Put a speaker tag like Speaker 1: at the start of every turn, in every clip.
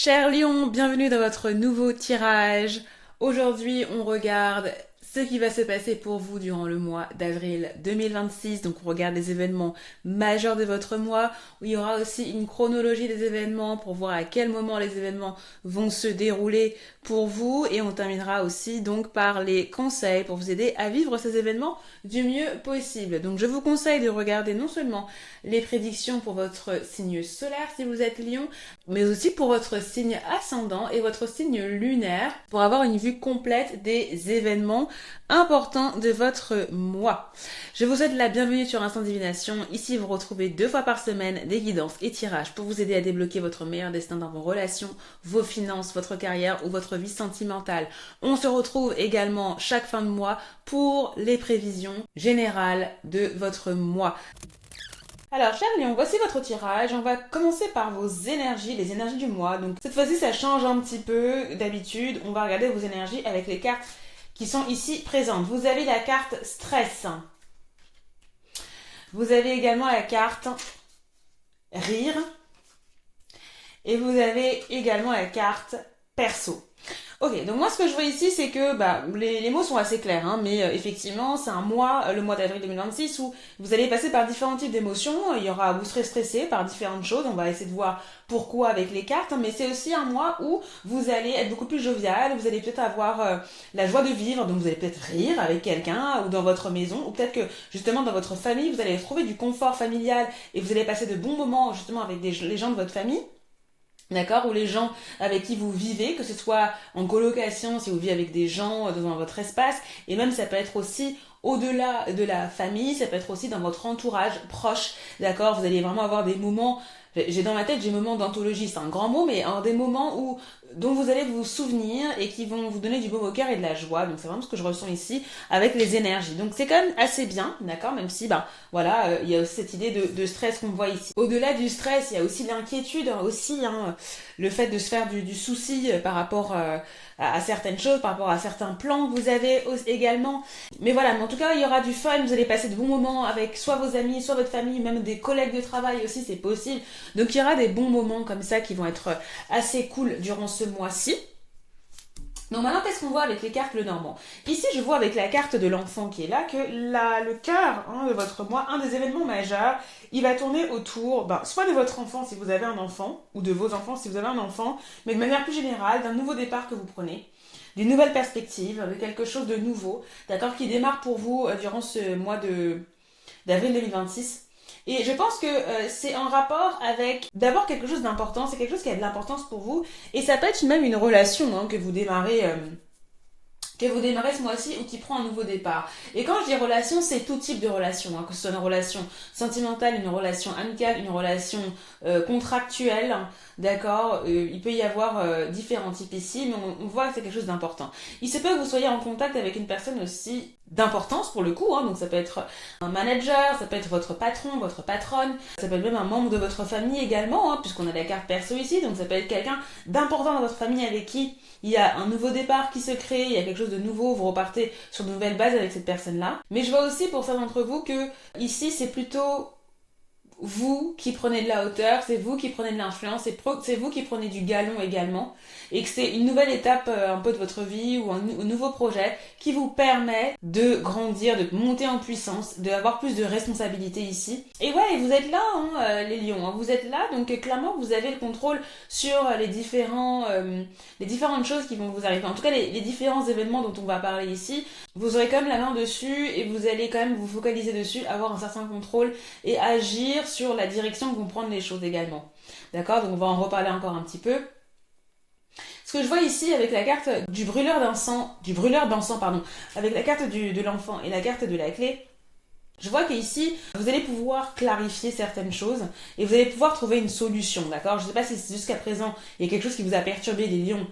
Speaker 1: Cher Lion, bienvenue dans votre nouveau tirage. Aujourd'hui, on regarde ce qui va se passer pour vous durant le mois d'avril 2026. Donc, on regarde les événements majeurs de votre mois, où il y aura aussi une chronologie des événements pour voir à quel moment les événements vont se dérouler pour vous. Et on terminera aussi donc par les conseils pour vous aider à vivre ces événements du mieux possible. Donc, je vous conseille de regarder non seulement les prédictions pour votre signe solaire si vous êtes Lion, mais aussi pour votre signe ascendant et votre signe lunaire pour avoir une vue complète des événements importants de votre mois. Je vous souhaite la bienvenue sur Instant Divination. Ici, vous retrouvez 2 fois par semaine des guidances et tirages pour vous aider à débloquer votre meilleur destin dans vos relations, vos finances, votre carrière ou votre vie sentimentale. On se retrouve également chaque fin de mois pour les prévisions générales de votre mois. Alors, cher Lion, voici votre tirage. On va commencer par vos énergies, les énergies du mois. Donc, cette fois-ci, ça change un petit peu d'habitude. On va regarder vos énergies avec les cartes qui sont ici présentes. Vous avez la carte stress. Vous avez également la carte rire. Et vous avez également la carte perso. Ok, donc moi ce que je vois ici c'est que les mots sont assez clairs, hein, mais effectivement c'est un mois, le mois d'avril 2026, où vous allez passer par différents types d'émotions. Il y aura, vous serez stressé par différentes choses, on va essayer de voir pourquoi avec les cartes, mais c'est aussi un mois où vous allez être beaucoup plus jovial, vous allez peut-être avoir la joie de vivre, donc vous allez peut-être rire avec quelqu'un ou dans votre maison, ou peut-être que justement dans votre famille vous allez trouver du confort familial et vous allez passer de bons moments justement avec les gens de votre famille. D'accord, ou les gens avec qui vous vivez, que ce soit en colocation, si vous vivez avec des gens dans votre espace, et même ça peut être aussi au-delà de la famille, ça peut être aussi dans votre entourage proche, d'accord, vous allez vraiment avoir des moments, j'ai dans ma tête, j'ai moments d'anthologie, c'est un grand mot, mais des moments dont vous allez vous souvenir et qui vont vous donner du baume au cœur et de la joie, donc c'est vraiment ce que je ressens ici avec les énergies, donc c'est quand même assez bien, d'accord, même si, il y a aussi cette idée de stress qu'on voit ici. Au-delà du stress, il y a aussi l'inquiétude, aussi, le fait de se faire du souci par rapport à certaines choses, par rapport à certains plans que vous avez également. Mais voilà, mais en tout cas, il y aura du fun, vous allez passer de bons moments avec soit vos amis, soit votre famille, même des collègues de travail aussi, c'est possible. Donc il y aura des bons moments comme ça qui vont être assez cool durant ce mois-ci. Donc maintenant, qu'est-ce qu'on voit avec les cartes Lenormand? Ici, je vois avec la carte de l'enfant qui est là que le cœur de votre mois, un des événements majeurs, il va tourner autour soit de votre enfant si vous avez un enfant, ou de vos enfants si vous avez un enfant, mais de manière plus générale, d'un nouveau départ que vous prenez, d'une nouvelle perspective, de quelque chose de nouveau, d'accord, qui démarre pour vous durant ce mois d'avril 2026. Et je pense que c'est en rapport avec d'abord quelque chose d'important, c'est quelque chose qui a de l'importance pour vous, et ça peut être même une relation que vous démarrez ce mois-ci ou qui prend un nouveau départ. Et quand je dis relation, c'est tout type de relation, que ce soit une relation sentimentale, une relation amicale, une relation contractuelle, d'accord. Il peut y avoir différents types ici, mais on voit que c'est quelque chose d'important. Il se peut que vous soyez en contact avec une personne aussi d'importance pour le coup, donc ça peut être un manager, ça peut être votre patron, votre patronne, ça peut être même un membre de votre famille également, puisqu'on a la carte perso ici, donc ça peut être quelqu'un d'important dans votre famille avec qui il y a un nouveau départ qui se crée, il y a quelque chose de nouveau, vous repartez sur de nouvelles bases avec cette personne-là. Mais je vois aussi pour certains d'entre vous que ici c'est plutôt vous qui prenez de la hauteur, c'est vous qui prenez de l'influence, c'est vous qui prenez du galon également, et que c'est une nouvelle étape un peu de votre vie ou un nouveau projet qui vous permet de grandir, de monter en puissance, d'avoir plus de responsabilités ici. Et ouais, vous êtes là, les lions, vous êtes là, donc clairement vous avez le contrôle sur les différentes choses qui vont vous arriver. En tout cas, les différents événements dont on va parler ici, vous aurez quand même la main dessus et vous allez quand même vous focaliser dessus, avoir un certain contrôle et agir sur la direction que vont prendre les choses également. D'accord, donc on va en reparler encore un petit peu. Ce que je vois ici avec la carte du brûleur d'encens, avec la carte de l'enfant et la carte de la clé, je vois qu'ici, vous allez pouvoir clarifier certaines choses et vous allez pouvoir trouver une solution, d'accord? Je ne sais pas si jusqu'à présent, il y a quelque chose qui vous a perturbé, les lions,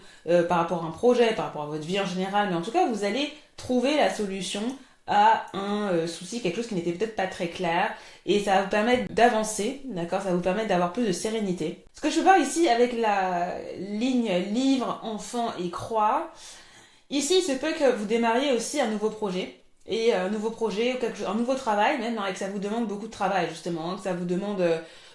Speaker 1: par rapport à un projet, par rapport à votre vie en général, mais en tout cas, vous allez trouver la solution à un souci, quelque chose qui n'était peut-être pas très clair, et ça va vous permettre d'avancer, d'accord? Ça va vous permettre d'avoir plus de sérénité. Ce que je peux voir ici avec la ligne livre, enfant et croix, ici, il se peut que vous démarriez aussi un nouveau projet, et un nouveau projet, un nouveau travail même, et que ça vous demande beaucoup de travail justement, que ça vous demande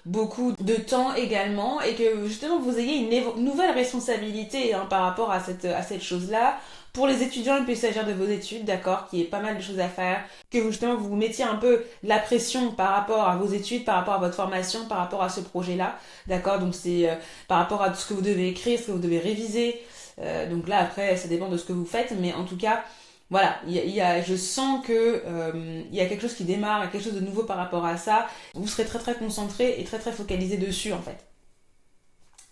Speaker 1: beaucoup de temps également, et que justement vous ayez une nouvelle responsabilité hein, par rapport à cette chose-là. Pour les étudiants, il peut s'agir de vos études, d'accord, qu'il y ait pas mal de choses à faire, que vous, justement vous mettiez un peu la pression par rapport à vos études, par rapport à votre formation, par rapport à ce projet-là, d'accord. Donc c'est par rapport à ce que vous devez écrire, ce que vous devez réviser. Donc là après, ça dépend de ce que vous faites, mais en tout cas, voilà, je sens que il y a quelque chose qui démarre, il y a quelque chose de nouveau par rapport à ça. Vous serez très très concentré et très très focalisé dessus en fait.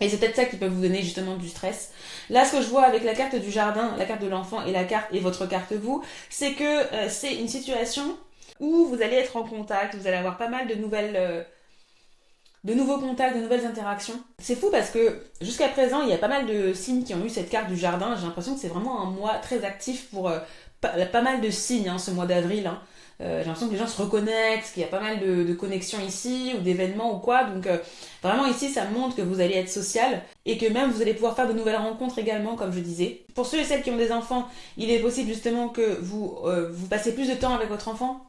Speaker 1: Et c'est peut-être ça qui peut vous donner justement du stress. Là, ce que je vois avec la carte du jardin, la carte de l'enfant et la carte et votre carte vous, c'est que c'est une situation où vous allez être en contact, vous allez avoir pas mal de nouveaux contacts, de nouvelles interactions. C'est fou parce que jusqu'à présent, il y a pas mal de signes qui ont eu cette carte du jardin. J'ai l'impression que c'est vraiment un mois très actif pour pas mal de signes hein, ce mois d'avril. Hein. J'ai l'impression que les gens se reconnectent, qu'il y a pas mal de connexions ici, ou d'événements ou quoi. Donc vraiment ici, ça montre que vous allez être social et que même vous allez pouvoir faire de nouvelles rencontres également, comme je disais. Pour ceux et celles qui ont des enfants, il est possible justement que vous passez plus de temps avec votre enfant,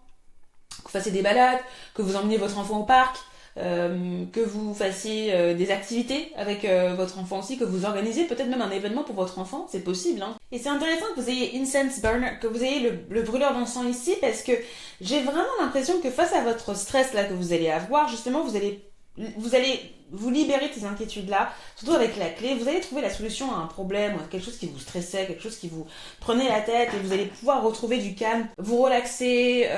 Speaker 1: que vous fassiez des balades, que vous emmeniez votre enfant au parc, que vous fassiez des activités avec votre enfant aussi, que vous organisez peut-être même un événement pour votre enfant, c'est possible. Hein. Et c'est intéressant que vous ayez Incense Burner, que vous ayez le brûleur d'encens ici, parce que j'ai vraiment l'impression que face à votre stress là que vous allez avoir, justement vous allez vous libérer de ces inquiétudes-là, surtout avec la clé, vous allez trouver la solution à un problème, à quelque chose qui vous stressait, quelque chose qui vous prenait la tête, et vous allez pouvoir retrouver du calme, vous relaxer,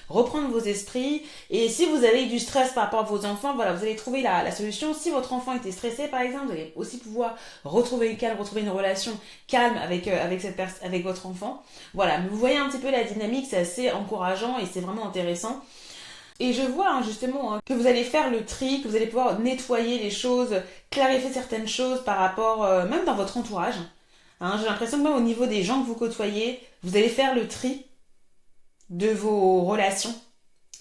Speaker 1: reprendre vos esprits, et si vous avez du stress par rapport à vos enfants, voilà, vous allez trouver la solution. Si votre enfant était stressé, par exemple, vous allez aussi pouvoir retrouver le calme, retrouver une relation calme avec votre enfant. Voilà, mais vous voyez un petit peu la dynamique, c'est assez encourageant, et c'est vraiment intéressant. Et je vois hein, justement hein, que vous allez faire le tri, que vous allez pouvoir nettoyer les choses, clarifier certaines choses par rapport, même dans votre entourage. Hein, j'ai l'impression que même au niveau des gens que vous côtoyez, vous allez faire le tri de vos relations.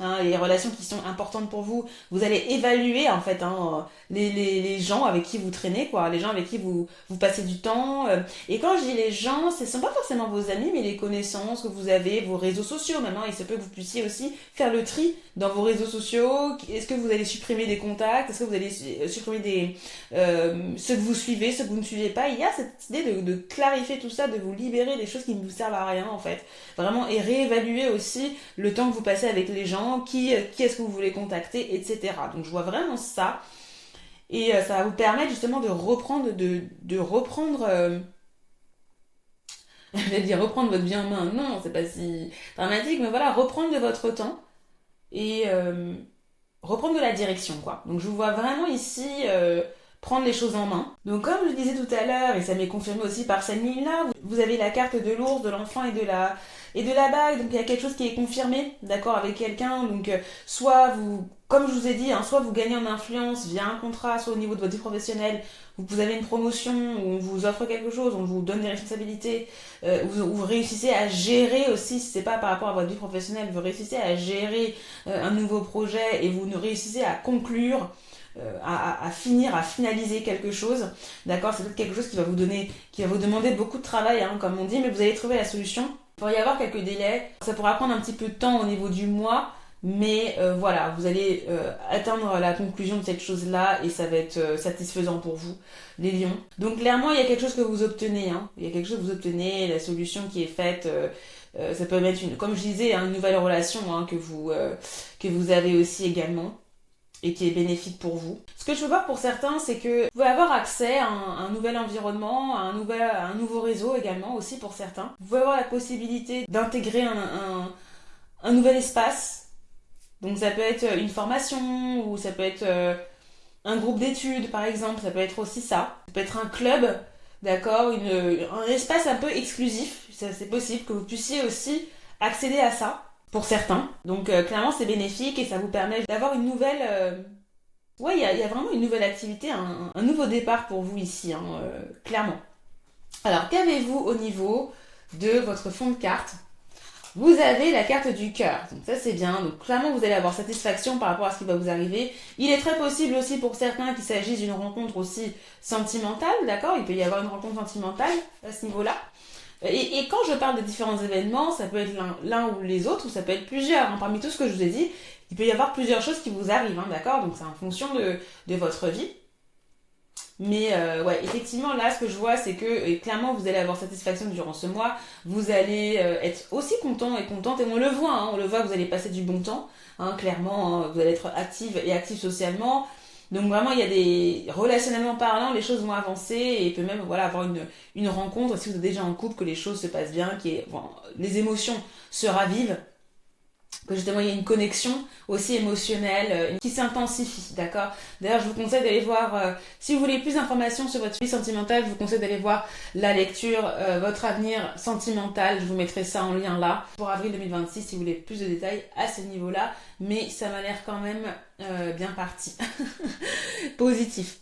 Speaker 1: Hein, les relations qui sont importantes pour vous, vous allez évaluer en fait hein, les gens avec qui vous traînez, quoi, les gens avec qui vous passez du temps. Et quand je dis les gens, ce ne sont pas forcément vos amis, mais les connaissances que vous avez, vos réseaux sociaux. Maintenant, il se peut que vous puissiez aussi faire le tri dans vos réseaux sociaux. Est-ce que vous allez supprimer des contacts? Est-ce que vous allez supprimer ceux que vous suivez, ceux que vous ne suivez pas? Il y a cette idée de clarifier tout ça, de vous libérer des choses qui ne vous servent à rien en fait. Vraiment, et réévaluer aussi le temps que vous passez avec les gens, qui est-ce que vous voulez contacter, etc. Donc je vois vraiment ça. Et ça va vous permettre justement de reprendre, je vais dire reprendre votre vie en main. Non, c'est pas si dramatique, mais voilà, reprendre de votre temps et reprendre de la direction, quoi. Donc je vous vois vraiment ici prendre les choses en main. Donc comme je disais tout à l'heure, et ça m'est confirmé aussi par cette ligne-là, vous avez la carte de l'ours, de l'enfant et de la bague, donc il y a quelque chose qui est confirmé, d'accord, avec quelqu'un, donc soit vous, comme je vous ai dit, hein, soit vous gagnez en influence via un contrat, soit au niveau de votre vie professionnelle, vous avez une promotion, ou on vous offre quelque chose, on vous donne des responsabilités, vous réussissez à gérer aussi, si c'est pas par rapport à votre vie professionnelle, vous réussissez à gérer un nouveau projet et vous ne réussissez à conclure, à finaliser quelque chose, d'accord, c'est peut-être quelque chose qui va vous demander beaucoup de travail, hein, comme on dit, mais vous allez trouver la solution. Il pourrait y avoir quelques délais, ça pourra prendre un petit peu de temps au niveau du mois, mais voilà, vous allez atteindre la conclusion de cette chose-là et ça va être satisfaisant pour vous, les lions. Donc clairement, il y a quelque chose que vous obtenez, hein. Il y a quelque chose que vous obtenez, la solution qui est faite, ça peut être comme je disais, hein, une nouvelle relation hein, que vous avez aussi également et qui est bénéfique pour vous. Ce que je peux voir pour certains, c'est que vous pouvez avoir accès à un nouvel environnement, à un nouveau réseau également aussi pour certains. Vous pouvez avoir la possibilité d'intégrer un nouvel espace. Donc ça peut être une formation ou ça peut être un groupe d'études par exemple, ça peut être aussi ça. Ça peut être un club, d'accord, un espace un peu exclusif, c'est possible que vous puissiez aussi accéder à ça. Pour certains. Donc clairement c'est bénéfique et ça vous permet d'avoir une nouvelle... Ouais, il y a vraiment une nouvelle activité, un nouveau départ pour vous ici, hein, clairement. Alors qu'avez-vous au niveau de votre fond de carte? Vous avez la carte du cœur, donc ça c'est bien, donc clairement vous allez avoir satisfaction par rapport à ce qui va vous arriver. Il est très possible aussi pour certains qu'il s'agisse d'une rencontre aussi sentimentale, d'accord? Il peut y avoir une rencontre sentimentale à ce niveau-là. Et quand je parle de différents événements, ça peut être l'un ou les autres, ou ça peut être plusieurs. Hein. Parmi tout ce que je vous ai dit, Il peut y avoir plusieurs choses qui vous arrivent, hein, d'accord? Donc c'est en fonction de votre vie. Mais ouais, effectivement, là, ce que je vois, c'est que clairement, vous allez avoir satisfaction durant ce mois. Vous allez être aussi content et contente. Et on le voit, vous allez passer du bon temps. Hein, clairement, hein, vous allez être active et active socialement. Donc vraiment, il y a relationnellement parlant, les choses vont avancer et il peut même voilà, avoir une rencontre, si vous êtes déjà en couple, que les choses se passent bien, les émotions se ravivent, que justement il y a une connexion aussi émotionnelle qui s'intensifie, d'accord? D'ailleurs, je vous conseille d'aller voir, si vous voulez plus d'informations sur votre vie sentimentale, je vous conseille d'aller voir la lecture Votre avenir sentimental, je vous mettrai ça en lien là, pour avril 2026, si vous voulez plus de détails à ce niveau-là, mais ça m'a l'air quand même bien parti. Positif.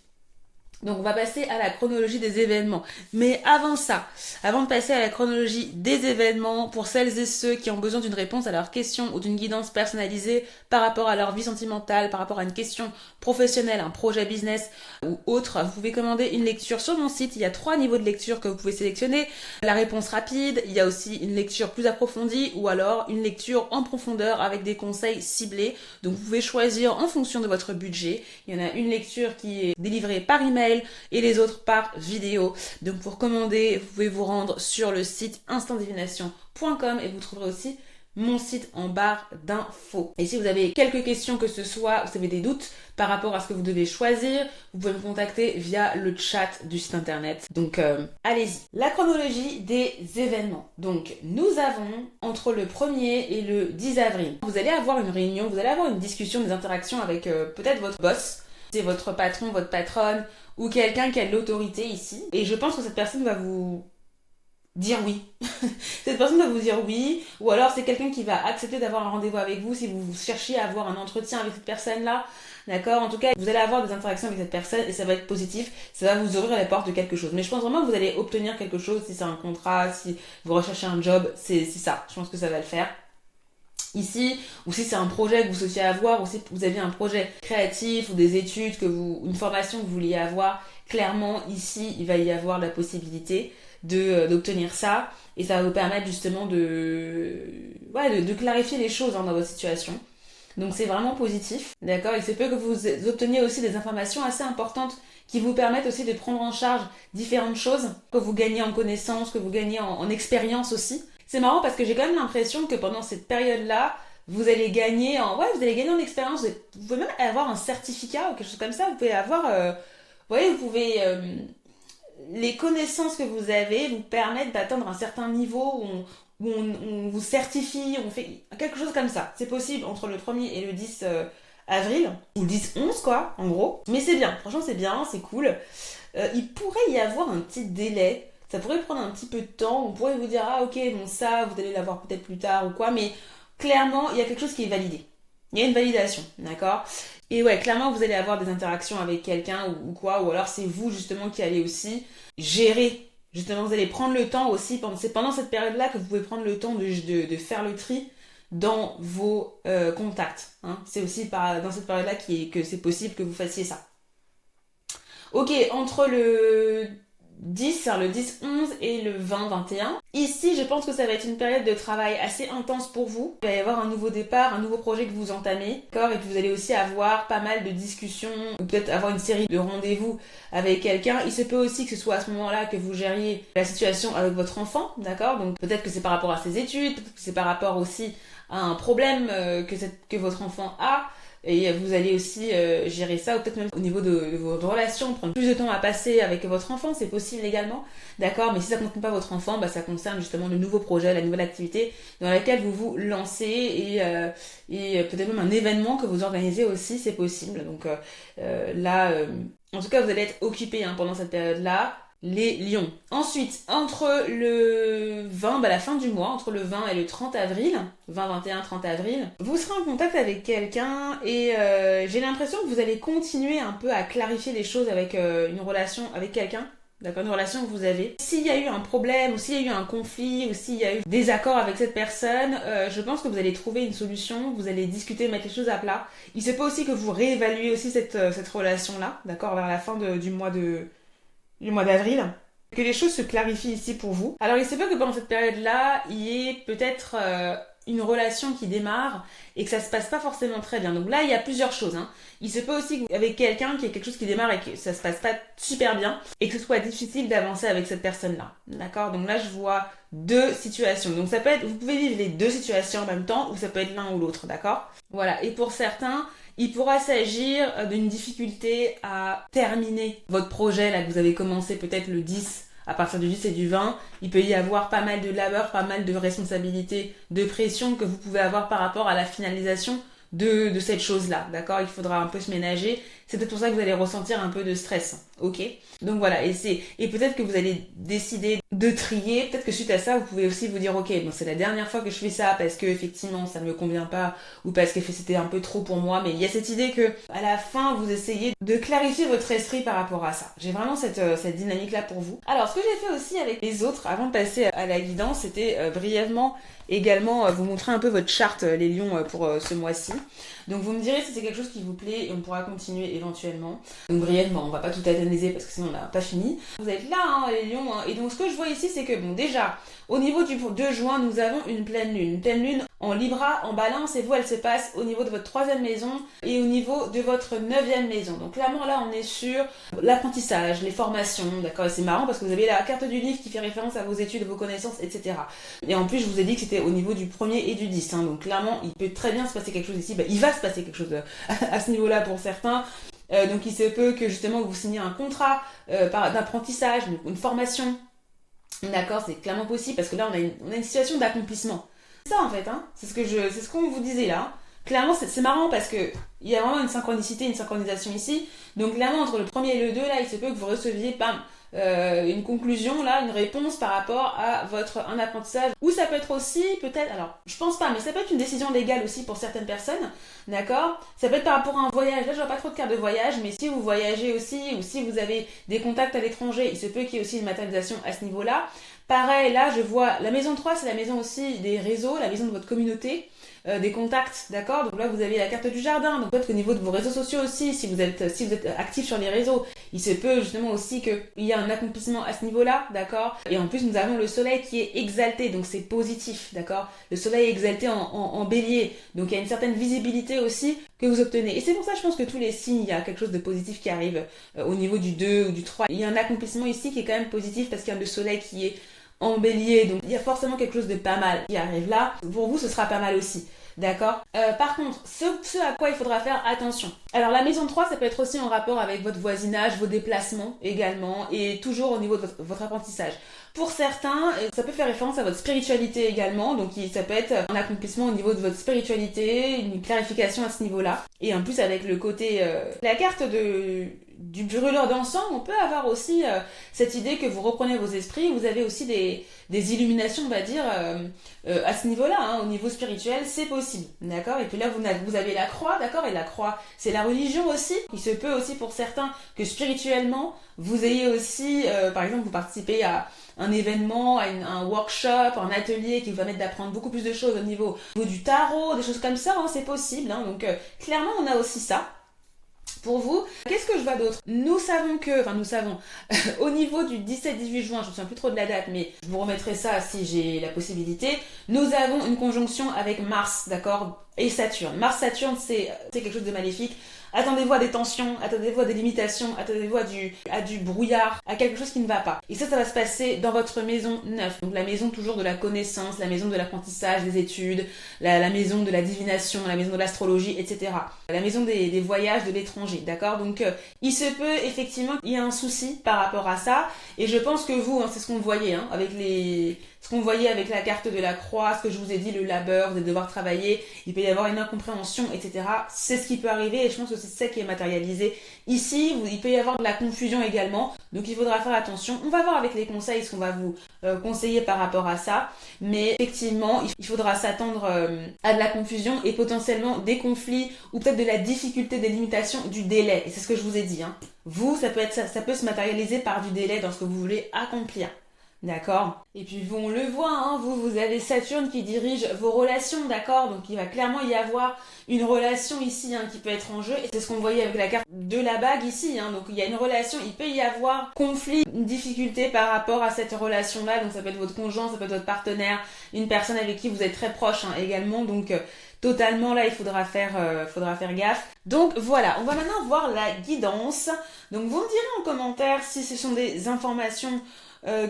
Speaker 1: Donc on va passer à la chronologie des événements. Mais avant ça, avant de passer à la chronologie des événements, pour celles et ceux qui ont besoin d'une réponse à leurs questions ou d'une guidance personnalisée par rapport à leur vie sentimentale, par rapport à une question professionnelle, un projet business ou autre, vous pouvez commander une lecture sur mon site. Il y a 3 niveaux de lecture que vous pouvez sélectionner. La réponse rapide, il y a aussi une lecture plus approfondie ou alors une lecture en profondeur avec des conseils ciblés. Donc vous pouvez choisir en fonction de votre budget. Il y en a une lecture qui est délivrée par email et les autres par vidéo. Donc pour commander, vous pouvez vous rendre sur le site instantdivination.com et vous trouverez aussi mon site en barre d'infos. Et si vous avez quelques questions que ce soit, vous avez des doutes par rapport à ce que vous devez choisir, vous pouvez me contacter via le chat du site internet. Donc allez-y. La chronologie des événements. Donc nous avons entre le 1er et le 10 avril, vous allez avoir une réunion, vous allez avoir une discussion, des interactions avec peut-être votre boss, c'est votre patron, votre patronne, ou quelqu'un qui a de l'autorité ici. Et je pense que cette personne va vous dire oui. Cette personne va vous dire oui, ou alors c'est quelqu'un qui va accepter d'avoir un rendez-vous avec vous si vous cherchiez à avoir un entretien avec cette personne-là. D'accord? En tout cas, vous allez avoir des interactions avec cette personne et ça va être positif. Ça va vous ouvrir les portes de quelque chose. Mais je pense vraiment que vous allez obtenir quelque chose si c'est un contrat, si vous recherchez un job. C'est ça. Je pense que ça va le faire. Ici, ou si c'est un projet que vous souhaitiez avoir, ou si vous aviez un projet créatif ou des études, une formation que vous vouliez avoir, clairement ici il va y avoir la possibilité d'obtenir ça et ça va vous permettre justement de clarifier les choses dans votre situation. Donc c'est vraiment positif, d'accord? Il se peut que vous obteniez aussi des informations assez importantes qui vous permettent aussi de prendre en charge différentes choses, que vous gagnez en connaissances, que vous gagnez en expérience aussi. C'est marrant parce que j'ai quand même l'impression que pendant cette période-là, vous allez gagner en expérience. Vous pouvez même avoir un certificat ou quelque chose comme ça. Vous pouvez avoir, les connaissances que vous avez vous permettent d'atteindre un certain niveau où on vous certifie, on fait quelque chose comme ça. C'est possible entre le 1er et le 10 avril, ou le 10-11 quoi, en gros. Mais c'est bien, franchement c'est bien, c'est cool. Il pourrait y avoir un petit délai. Ça pourrait prendre un petit peu de temps, on pourrait vous dire ah ok bon ça vous allez l'avoir peut-être plus tard ou quoi, mais clairement il y a quelque chose qui est validé. Il y a une validation, d'accord? Et ouais, clairement vous allez avoir des interactions avec quelqu'un ou quoi, ou alors c'est vous justement qui allez aussi gérer. Justement vous allez prendre le temps aussi, c'est pendant cette période-là que vous pouvez prendre le temps de faire le tri dans vos contacts. Hein. C'est aussi dans cette période-là que c'est possible que vous fassiez ça. Ok, entre le 10, hein, le 10-11 et le 20-21. Ici, je pense que ça va être une période de travail assez intense pour vous. Il va y avoir un nouveau départ, un nouveau projet que vous entamez, d'accord, et que vous allez aussi avoir pas mal de discussions, ou peut-être avoir une série de rendez-vous avec quelqu'un. Il se peut aussi que ce soit à ce moment-là que vous gériez la situation avec votre enfant, d'accord? Donc peut-être que c'est par rapport à ses études, peut-être que c'est par rapport aussi à un problème que votre enfant a. Et vous allez aussi gérer ça, ou peut-être même au niveau de votre relation, prendre plus de temps à passer avec votre enfant, c'est possible également, d'accord? Mais si ça ne concerne pas votre enfant, bah, ça concerne justement le nouveau projet, la nouvelle activité dans laquelle vous vous lancez et peut-être même un événement que vous organisez aussi, c'est possible. Donc en tout cas, vous allez être occupé pendant cette période-là. Les lions. Ensuite, entre le 20, la fin du mois, entre le 20 et le 30 avril, 20, 21, 30 avril, vous serez en contact avec quelqu'un et j'ai l'impression que vous allez continuer un peu à clarifier les choses avec une relation avec quelqu'un. D'accord, une relation que vous avez. S'il y a eu un problème, ou s'il y a eu un conflit, ou s'il y a eu des accords avec cette personne, je pense que vous allez trouver une solution, vous allez discuter, mettre les choses à plat. Il se peut aussi que vous réévaluez aussi cette relation-là, d'accord, vers la fin du mois d'avril, que les choses se clarifient ici pour vous. Alors il se peut que pendant cette période-là, il y ait peut-être une relation qui démarre et que ça se passe pas forcément très bien. Donc là, il y a plusieurs choses, hein. Il se peut aussi qu'avec quelqu'un qui ait quelque chose qui démarre et que ça se passe pas super bien et que ce soit difficile d'avancer avec cette personne-là. D'accord? Donc là, je vois deux situations. Donc ça peut être, vous pouvez vivre les deux situations en même temps ou ça peut être l'un ou l'autre, d'accord? Voilà. Et pour certains, il pourra s'agir d'une difficulté à terminer votre projet là que vous avez commencé peut-être le 10. À partir du 10 et du 20, il peut y avoir pas mal de labeur, pas mal de responsabilités, de pression que vous pouvez avoir par rapport à la finalisation de cette chose-là, d'accord? Il faudra un peu se ménager. C'est peut-être pour ça que vous allez ressentir un peu de stress, ok? Donc voilà, et peut-être que vous allez décider de trier. Peut-être que suite à ça, vous pouvez aussi vous dire, ok, bon, c'est la dernière fois que je fais ça parce que effectivement ça ne me convient pas ou parce que c'était un peu trop pour moi. Mais il y a cette idée que à la fin, vous essayez de clarifier votre esprit par rapport à ça. J'ai vraiment cette dynamique-là pour vous. Alors, ce que j'ai fait aussi avec les autres, avant de passer à la guidance, c'était brièvement également vous montrer un peu votre charte, les lions, pour ce mois-ci. Donc vous me direz si c'est quelque chose qui vous plaît et on pourra continuer éventuellement. Donc brièvement, on va pas tout analyser parce que sinon on n'a pas fini. Vous êtes là, hein, les lions, hein. Et donc ce que je vois ici, c'est que bon, déjà, au niveau du 2 juin, nous avons une pleine lune. Une pleine lune en Libra, en Balance, et vous, elle se passe au niveau de votre 3e maison et au niveau de votre 9e maison. Donc clairement, là, on est sur l'apprentissage, les formations, d'accord? Et c'est marrant parce que vous avez la carte du livre qui fait référence à vos études, vos connaissances, etc. Et en plus, je vous ai dit que c'était au niveau du 1er et du 10. Hein. Donc clairement, il peut très bien se passer quelque chose ici. Il va se passer quelque chose à ce niveau-là pour certains. Donc il se peut que justement vous signiez un contrat d'apprentissage, une formation. D'accord, c'est clairement possible parce que là on a une situation d'accomplissement. C'est ça en fait, hein. C'est ce qu'on vous disait là. Clairement c'est marrant parce que il y a vraiment une synchronicité, une synchronisation ici. Donc clairement entre le 1er et le 2 là, il se peut que vous receviez une conclusion là, une réponse par rapport à un apprentissage. Ou ça peut être aussi peut-être, alors je pense pas, mais ça peut être une décision légale aussi pour certaines personnes, d'accord? Ça peut être par rapport à un voyage. Là je vois pas trop de cartes de voyage, mais si vous voyagez aussi ou si vous avez des contacts à l'étranger, il se peut qu'il y ait aussi une matérialisation à ce niveau-là. Pareil, là je vois la maison 3, c'est la maison aussi des réseaux, la maison de votre communauté. Des contacts, d'accord? Donc là vous avez la carte du jardin, donc peut-être qu'au niveau de vos réseaux sociaux aussi, si vous êtes actif sur les réseaux, il se peut justement aussi qu'il y ait un accomplissement à ce niveau-là, d'accord? Et en plus nous avons le soleil qui est exalté, donc c'est positif, d'accord? Le soleil est exalté en bélier, donc il y a une certaine visibilité aussi que vous obtenez. Et c'est pour ça je pense que tous les signes, il y a quelque chose de positif qui arrive au niveau du 2 ou du 3. Il y a un accomplissement ici qui est quand même positif parce qu'il y a le soleil qui est en bélier, donc il y a forcément quelque chose de pas mal qui arrive là. Pour vous, ce sera pas mal aussi. D'accord? Par contre, ce à quoi il faudra faire attention. Alors la maison 3, ça peut être aussi en rapport avec votre voisinage, vos déplacements également, et toujours au niveau de votre apprentissage. Pour certains, ça peut faire référence à votre spiritualité également, donc ça peut être un accomplissement au niveau de votre spiritualité, une clarification à ce niveau-là. Et en plus avec le côté, la carte du brûleur d'encens, on peut avoir aussi cette idée que vous reprenez vos esprits, vous avez aussi des illuminations, on va dire, à ce niveau-là, hein, au niveau spirituel, c'est possible, d'accord? Et puis là, vous avez la croix, d'accord? Et la croix, c'est la religion aussi. Il se peut aussi pour certains que spirituellement, vous ayez aussi, par exemple, vous participez à un événement, à un workshop, un atelier qui vous va permettre d'apprendre beaucoup plus de choses au niveau du tarot, des choses comme ça, hein, c'est possible, hein, donc clairement, on a aussi ça. Pour vous, qu'est-ce que je vois d'autre? Nous savons, au niveau du 17-18 juin, je ne me souviens plus trop de la date, mais je vous remettrai ça si j'ai la possibilité, nous avons une conjonction avec Mars, d'accord? Et Saturne. Mars-Saturne, c'est quelque chose de maléfique. Attendez-vous à des tensions, attendez-vous à des limitations, attendez-vous à du brouillard, à quelque chose qui ne va pas. Et ça va se passer dans votre maison 9. Donc la maison toujours de la connaissance, la maison de l'apprentissage, des études, la maison de la divination, la maison de l'astrologie, etc. La maison des voyages de l'étranger, d'accord? Donc il se peut effectivement qu'il y ait un souci par rapport à ça. Et je pense que vous, hein, c'est ce qu'on voyait, hein, ce qu'on voyait avec la carte de la croix, ce que je vous ai dit, le labeur, vous allez devoir travailler, il peut y avoir une incompréhension, etc. C'est ce qui peut arriver et je pense que c'est ça qui est matérialisé. Ici, il peut y avoir de la confusion également, donc il faudra faire attention. On va voir avec les conseils ce qu'on va vous conseiller par rapport à ça, mais effectivement, il faudra s'attendre à de la confusion et potentiellement des conflits ou peut-être de la difficulté, des limitations, du délai. Et c'est ce que je vous ai dit. Hein. Vous, ça peut se matérialiser par du délai dans ce que vous voulez accomplir. D'accord? Et puis on le voit, hein, vous avez Saturne qui dirige vos relations, d'accord? Donc il va clairement y avoir une relation ici hein, qui peut être en jeu. Et c'est ce qu'on voyait avec la carte de la bague ici. Hein. Donc il y a une relation, il peut y avoir conflit, une difficulté par rapport à cette relation-là. Donc ça peut être votre conjoint, ça peut être votre partenaire, une personne avec qui vous êtes très proche hein, également. Donc totalement là, il faudra faire gaffe. Donc voilà, on va maintenant voir la guidance. Donc vous me direz en commentaire si ce sont des informations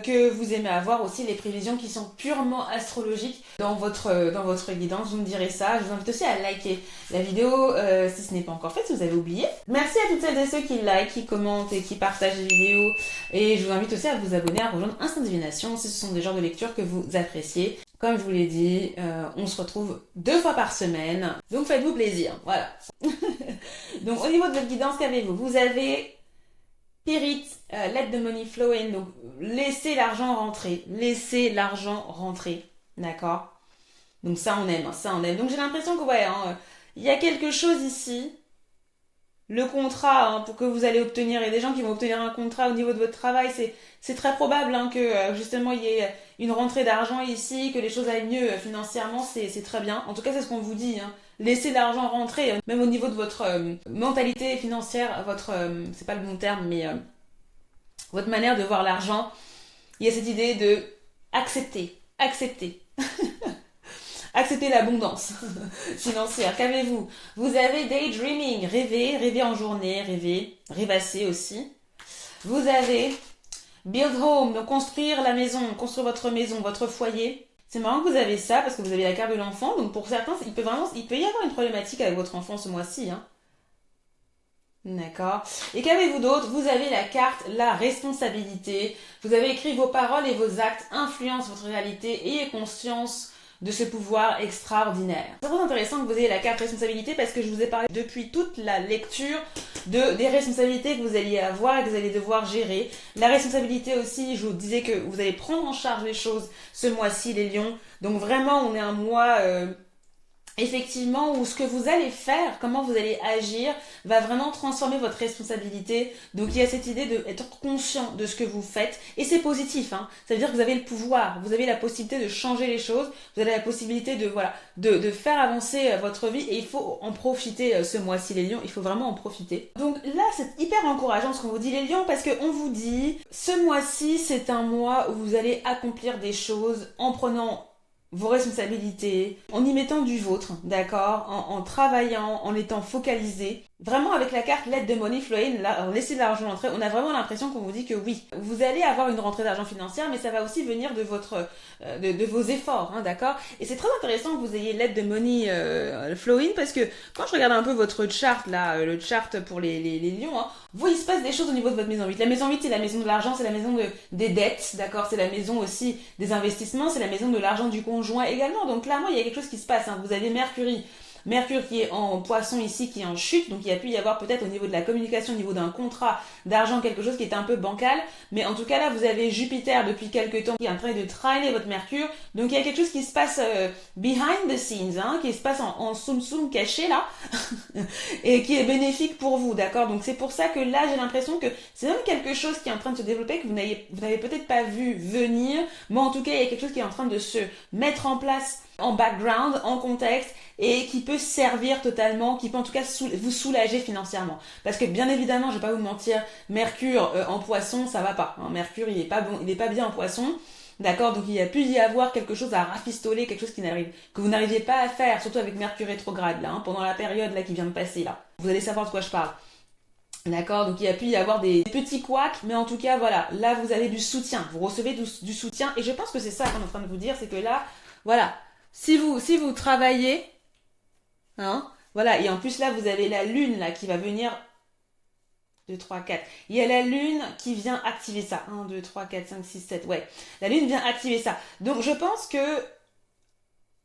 Speaker 1: que vous aimez avoir, aussi les prévisions qui sont purement astrologiques dans votre guidance, vous me direz ça. Je vous invite aussi à liker la vidéo si ce n'est pas encore fait, si vous avez oublié. Merci à toutes celles et ceux qui like, qui commentent et qui partagent les vidéos. Et je vous invite aussi à vous abonner, à rejoindre Instant Divination si ce sont des genres de lectures que vous appréciez. Comme je vous l'ai dit, on se retrouve 2 fois par semaine. Donc faites-vous plaisir, voilà. Donc au niveau de votre guidance, qu'avez-vous? Vous avez Spirit, let the money flow in, donc laissez l'argent rentrer, d'accord? Donc ça on aime, hein, ça on aime. Donc j'ai l'impression que ouais, hein, il y a quelque chose ici, le contrat hein, pour que vous allez obtenir, il y a des gens qui vont obtenir un contrat au niveau de votre travail, c'est très probable hein, que justement il y ait une rentrée d'argent ici, que les choses aillent mieux financièrement, c'est très bien. En tout cas c'est ce qu'on vous dit, hein. Laissez l'argent rentrer, même au niveau de votre mentalité financière, votre, c'est pas le bon terme, mais votre manière de voir l'argent, il y a cette idée de accepter l'abondance financière. Qu'avez-vous? Vous avez daydreaming, rêver en journée, rêvasser aussi. Vous avez build home, donc construire la maison, construire votre maison, votre foyer. C'est marrant que vous avez ça parce que vous avez la carte de l'enfant. Donc pour certains, il peut y avoir une problématique avec votre enfant ce mois-ci. Hein. D'accord. Et qu'avez-vous d'autre? Vous avez la carte, la responsabilité. Vous avez écrit vos paroles et vos actes influencent votre réalité. Ayez conscience de ce pouvoir extraordinaire. C'est très intéressant que vous ayez la carte responsabilité parce que je vous ai parlé depuis toute la lecture des responsabilités que vous alliez avoir et que vous allez devoir gérer. La responsabilité aussi, je vous disais que vous allez prendre en charge les choses ce mois-ci, les lions. Donc vraiment, on est un mois effectivement où ce que vous allez faire, comment vous allez agir, va vraiment transformer votre responsabilité. Donc il y a cette idée d'être conscient de ce que vous faites et c'est positif. Hein. Ça veut dire que vous avez le pouvoir, vous avez la possibilité de changer les choses, vous avez la possibilité de faire avancer votre vie et il faut en profiter ce mois-ci les lions, il faut vraiment en profiter. Donc là c'est hyper encourageant ce qu'on vous dit les lions parce qu'on vous dit ce mois-ci c'est un mois où vous allez accomplir des choses en prenant vos responsabilités, en y mettant du vôtre, d'accord, en travaillant, en étant focalisé. Vraiment avec la carte Let the money flow in, laissez l'argent entrer, on a vraiment l'impression qu'on vous dit que oui, vous allez avoir une rentrée d'argent financière, mais ça va aussi venir de de vos efforts, hein, d'accord. Et c'est très intéressant que vous ayez Let the money flow in parce que quand je regarde un peu votre chart là, le chart pour les lions, hein, vous il se passe des choses au niveau de votre maison 8. La maison 8 c'est la maison de l'argent, c'est la maison des dettes, d'accord, c'est la maison aussi des investissements, c'est la maison de l'argent du conjoint également. Donc clairement il y a quelque chose qui se passe, hein. Vous avez Mercure qui est en poisson ici, qui est en chute, donc il y a pu y avoir peut-être au niveau de la communication, au niveau d'un contrat d'argent, quelque chose qui est un peu bancal, mais en tout cas là vous avez Jupiter depuis quelques temps qui est en train de traîner votre Mercure, donc il y a quelque chose qui se passe behind the scenes, hein, qui se passe en soum caché là, et qui est bénéfique pour vous, d'accord. Donc c'est pour ça que là j'ai l'impression que c'est même quelque chose qui est en train de se développer, que vous n'avez peut-être pas vu venir, mais en tout cas il y a quelque chose qui est en train de se mettre en place en background, en contexte, et qui peut servir totalement, qui peut en tout cas vous soulager financièrement. Parce que bien évidemment, je vais pas vous mentir, Mercure en poisson, ça va pas. Hein. Mercure, il est pas bon, il est pas bien en poisson. D'accord, donc il a pu y avoir quelque chose à rafistoler, quelque chose que vous n'arriviez pas à faire, surtout avec Mercure rétrograde là, hein, pendant la période là qui vient de passer là. Vous allez savoir de quoi je parle. D'accord, donc il y a pu y avoir des petits couacs, mais en tout cas voilà, là vous avez du soutien, vous recevez du soutien, et je pense que c'est ça qu'on est en train de vous dire, c'est que là, voilà, si vous travaillez, hein, voilà, et en plus là vous avez la lune là qui va venir 2, 3, 4. Il y a la lune qui vient activer ça. 1, 2, 3, 4, 5, 6, 7. Ouais. La lune vient activer ça. Donc je pense que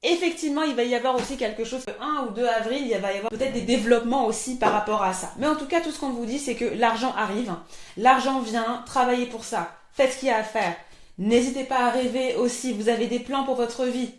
Speaker 1: effectivement, il va y avoir aussi quelque chose. Le 1 ou 2 avril, il va y avoir peut-être des développements aussi par rapport à ça. Mais en tout cas, tout ce qu'on vous dit, c'est que l'argent arrive. L'argent vient. Travaillez pour ça. Faites ce qu'il y a à faire. N'hésitez pas à rêver aussi. Vous avez des plans pour votre vie.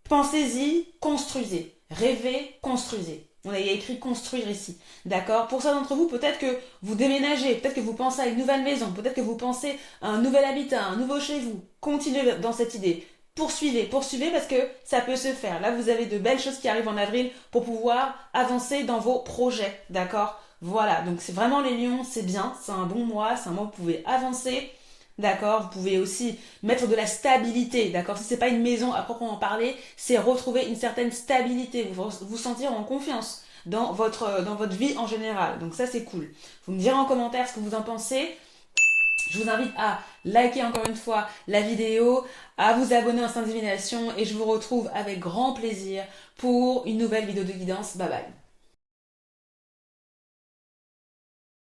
Speaker 1: Pensez-y, construisez. Rêvez, construisez. On a écrit construire ici. D'accord? Pour certains d'entre vous, peut-être que vous déménagez, peut-être que vous pensez à une nouvelle maison, peut-être que vous pensez à un nouvel habitat, un nouveau chez vous. Continuez dans cette idée. Poursuivez, poursuivez parce que ça peut se faire. Là, vous avez de belles choses qui arrivent en avril pour pouvoir avancer dans vos projets. D'accord? Voilà. Donc, c'est vraiment les lions, c'est bien. C'est un bon mois. C'est un mois où vous pouvez avancer. D'accord? Vous pouvez aussi mettre de la stabilité. D'accord? Si c'est pas une maison à proprement parler, c'est retrouver une certaine stabilité. Vous sentir en confiance dans votre vie en général. Donc ça, c'est cool. Vous me direz en commentaire ce que vous en pensez. Je vous invite à liker encore une fois la vidéo, à vous abonner à Instinct Divination et je vous retrouve avec grand plaisir pour une nouvelle vidéo de guidance. Bye bye.